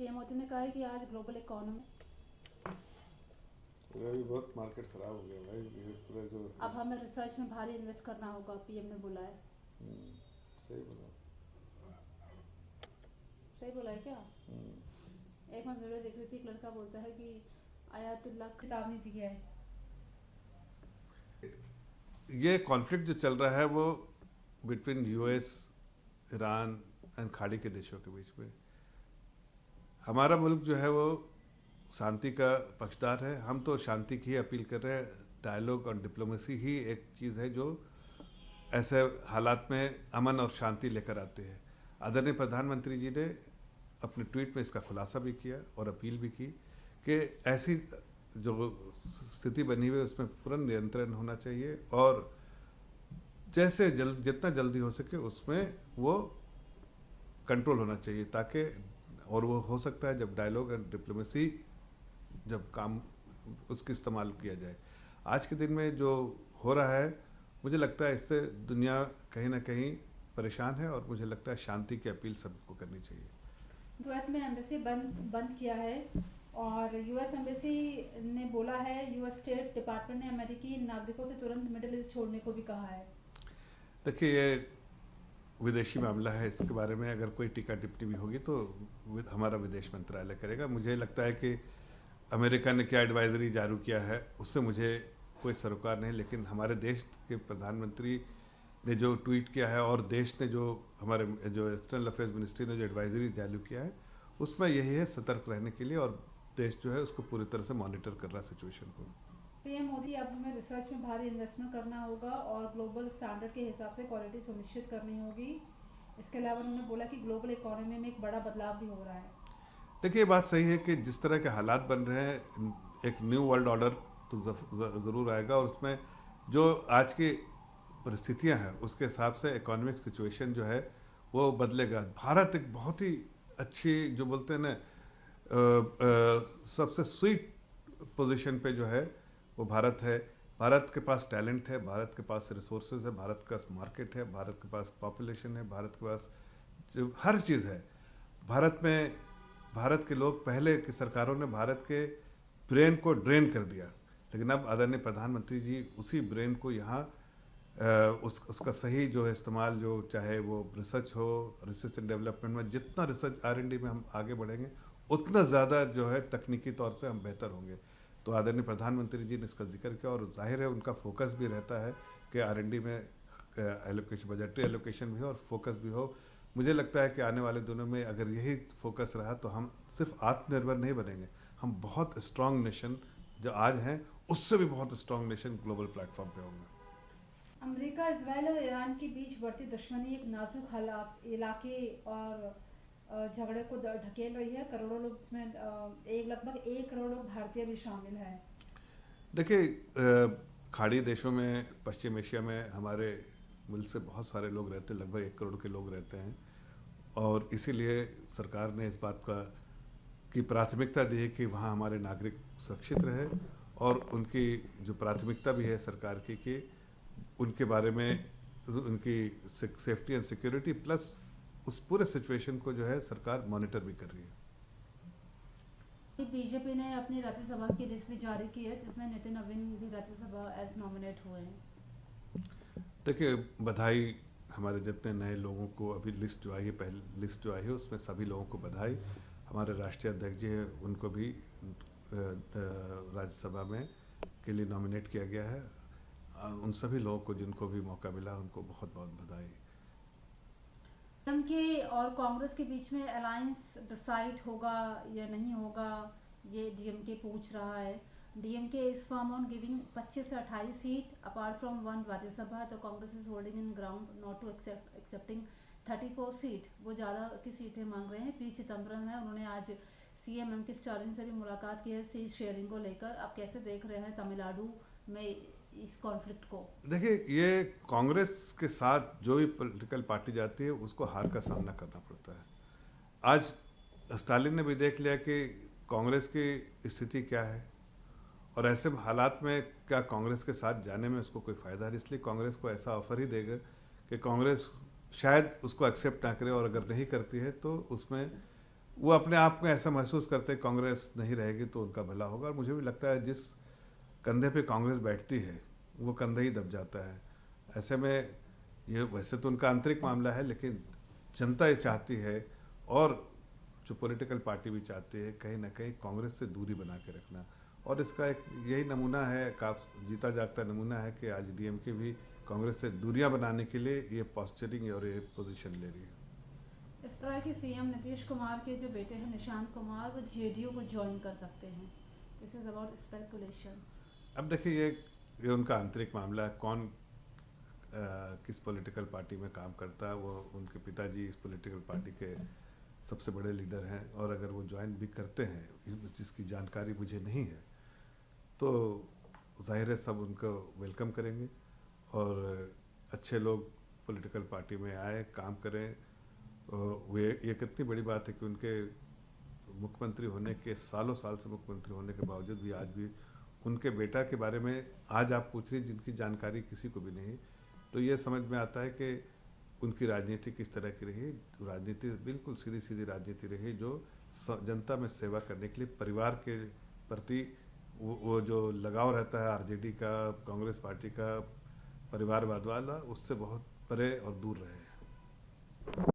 PM Modi ने कहा है कि आज ग्लोबल इकोनॉमी अभी बहुत मार्केट खराब हो गया भाई, ये पूरा जो अब हमें रिसर्च में भारी इन्वेस्ट करना होगा, पीएम ने बोला है। सही बोला। सही बोला है क्या? हम्म, एक मैं वीडियो देख रही थी, एक लड़का बोलता है कि आयातुल्लाह चेतावनी दी है। ये कॉन्फ्लिक्ट जो चल रहा है वो बिटवीन यूएस, ईरान एंड खाड़ी के देशों के बीच में, हमारा मुल्क जो है वो शांति का पक्षदार है। हम तो शांति की ही अपील कर रहे हैं। डायलॉग और डिप्लोमेसी ही एक चीज़ है जो ऐसे हालात में अमन और शांति लेकर आते हैं। आदरणीय प्रधानमंत्री जी ने अपने ट्वीट में इसका खुलासा भी किया और अपील भी की कि ऐसी जो स्थिति बनी हुई है उसमें तुरंत नियंत्रण होना चाहिए और जैसे जितना जल्दी हो सके उसमें वो कंट्रोल होना चाहिए, ताकि और वो हो सकता है जब डायलॉग एंड डिप्लोमेसी जब काम उसका इस्तेमाल किया जाए। आज के दिन में जो हो रहा है, मुझे लगता है इससे दुनिया कहीं ना कहीं परेशान है और मुझे लगता है शांति की अपील सबको करनी चाहिए। कुवैत में एम्बेसी बंद किया है और यूएस एम्बेसी ने बोला है, यूएस स्टेट डिपार्टमेंट ने अमेरिकी नागरिकों से तुरंत मिडिल ईस्ट छोड़ने को भी कहा है। देखिए, ये विदेशी मामला है, इसके बारे में अगर कोई टीका टिप्पणी भी होगी तो हमारा विदेश मंत्रालय करेगा। मुझे लगता है कि अमेरिका ने क्या एडवाइजरी जारी किया है उससे मुझे कोई सरोकार नहीं, लेकिन हमारे देश के प्रधानमंत्री ने जो ट्वीट किया है और देश ने जो हमारे जो एक्सटर्नल अफेयर्स मिनिस्ट्री ने जो एडवाइजरी जारी किया है उसमें यही है सतर्क रहने के लिए, और देश जो है उसको पूरी तरह से मॉनिटर कर रहा है सिचुएशन को। पीएम मोदी, अब हमें रिसर्च में भारी इन्वेस्टमेंट करना होगा और ग्लोबल स्टैंडर्ड के हिसाब से क्वालिटी सुनिश्चित करनी होगी। इसके अलावा उन्होंने बोला कि ग्लोबल इकोनॉमी में एक बड़ा बदलाव भी हो रहा है। देखिए, बात सही है कि जिस तरह के हालात बन रहे हैं, एक न्यू वर्ल्ड ऑर्डर तो ज़रूर आएगा और उसमें जो आज की परिस्थितियां हैं उसके हिसाब से इकोनॉमिक सिचुएशन जो है वो बदलेगा। भारत एक बहुत ही अच्छी, जो बोलते हैं ना, सबसे स्वीट पोजीशन पे जो है वो भारत है। भारत के पास टैलेंट है, भारत के पास रिसोर्सेज है, भारत के पास मार्केट है, भारत के पास पॉपुलेशन है, भारत के पास जो हर चीज़ है। भारत में भारत के लोग, पहले की सरकारों ने भारत के ब्रेन को ड्रेन कर दिया, लेकिन अब आदरणीय प्रधानमंत्री जी उसी ब्रेन को यहाँ उसका सही जो है इस्तेमाल, जो चाहे वो रिसर्च हो, रिसर्च एंड डेवलपमेंट में जितना रिसर्च R&D में हम आगे बढ़ेंगे उतना ज़्यादा जो है तकनीकी तौर से हम बेहतर होंगे। तो आदरणीय प्रधानमंत्री जी ने इसका जिक्र किया और जाहिर है उनका फोकस भी रहता है कि R&D में एलोकेशन, बजटरी एलोकेशन भी हो और फोकस भी हो। मुझे लगता है कि आने वाले दिनों में अगर यही फोकस रहा तो हम सिर्फ आत्मनिर्भर नहीं बनेंगे, हम बहुत स्ट्रांग नेशन जो आज हैं उससे भी बहुत स्ट्रांग नेशन ग्लोबल प्लेटफॉर्म पे होंगे। अमेरिका, इजराइल और ईरान के बीच बढ़ती दुश्मनी एक नाजुक हालात इलाके और झगड़े को ढकेल रही है। करोड़ों लोग इसमें लगभग 1 करोड़ लोग भारतीय भी शामिल हैं। देखिए, खाड़ी देशों में, पश्चिम एशिया में हमारे मुल्क से बहुत सारे लोग रहते हैं, लगभग 1 करोड़ के लोग रहते हैं और इसीलिए सरकार ने इस बात की प्राथमिकता दी है कि वहाँ हमारे नागरिक सुरक्षित रहे और उनकी जो प्राथमिकता भी है सरकार की कि उनके बारे में, उनकी सेफ्टी एंड सिक्योरिटी प्लस उस पूरे सिचुएशन को जो है सरकार मॉनिटर भी कर रही है। बीजेपी ने अपनी राज्यसभा की लिस्ट भी जारी की है जिसमें नितिन नवीन भी राज्यसभा एज नॉमिनेट हुए हैं। देखिए, बधाई हमारे जितने नए लोगों को, अभी लिस्ट जो आई है, पहली लिस्ट जो आई है उसमें सभी लोगों को बधाई। हमारे राष्ट्रीय अध्यक्ष जी हैं उनको भी राज्यसभा में के लिए नॉमिनेट किया गया है। उन सभी लोगों को जिनको भी मौका मिला उनको बहुत बहुत बधाई। डीएमके और कांग्रेस के बीच में अलायंस डिसाइड होगा या नहीं होगा, ये डीएमके पूछ रहा है। DMK is firm on giving 25 से 28 सीट अपार्ट फ्रॉम 1 राज्यसभा, तो Congress is holding in ground not to accepting 34 seat. वो ज़्यादा की सीटें मांग रहे हैं। पी चिदम्बरम है, उन्होंने आज सीएम एम के स्टालिन से भी मुलाकात की है सीट शेयरिंग को लेकर। आप कैसे देख रहे हैं तमिलनाडु में इस कॉन्फ्लिक्ट को? देखिए, ये कांग्रेस के साथ जो भी पॉलिटिकल पार्टी जाती है उसको हार का सामना करना पड़ता है। आज स्टालिन ने भी देख लिया कि कांग्रेस की स्थिति क्या है और ऐसे हालात में क्या कांग्रेस के साथ जाने में उसको कोई फ़ायदा है, इसलिए कांग्रेस को ऐसा ऑफर ही देगा कि कांग्रेस शायद उसको एक्सेप्ट ना करे और अगर नहीं करती है तो उसमें वो अपने आप में ऐसा महसूस करते हैं कांग्रेस नहीं रहेगी तो उनका भला होगा। और मुझे भी लगता है जिस कंधे पे कांग्रेस बैठती है वो कंधा ही दब जाता है। ऐसे में ये वैसे तो उनका आंतरिक मामला है, लेकिन जनता ये चाहती है और जो पॉलिटिकल पार्टी भी चाहती है कहीं ना कहीं कांग्रेस से दूरी बना के रखना। और इसका एक यही नमूना है, जीता जागता नमूना है कि आज डीएमके भी कांग्रेस से दूरियां बनाने के लिए ये पॉस्चरिंग और ये पोजीशन ले रही है। इस तरह के सीएम नीतीश कुमार के जो बेटे हैं निशांत कुमार, वो जेडीयू को ज्वाइन कर सकते हैं। This is about speculations. अब देखिए ये उनका आंतरिक मामला है, कौन किस पॉलिटिकल पार्टी में काम करता है। वो उनके पिताजी इस पॉलिटिकल पार्टी के सबसे बड़े लीडर हैं, और अगर वो ज्वाइन भी करते हैं जिसकी जानकारी मुझे नहीं है, तो जाहिर है सब उनको वेलकम करेंगे और अच्छे लोग पॉलिटिकल पार्टी में आए, काम करें। वे ये कितनी बड़ी बात है कि उनके मुख्यमंत्री होने के सालों साल से मुख्यमंत्री होने के बावजूद भी आज भी उनके बेटा के बारे में आज आप पूछ रही जिनकी जानकारी किसी को भी नहीं, तो ये समझ में आता है कि उनकी राजनीति किस तरह की रही। राजनीति बिल्कुल सीधी सीधी राजनीति रही, जो जनता में सेवा करने के लिए परिवार के प्रति वो जो लगाव रहता है आरजेडी का, कांग्रेस पार्टी का, परिवारवाद वाला, उससे बहुत परे और दूर रहे हैं।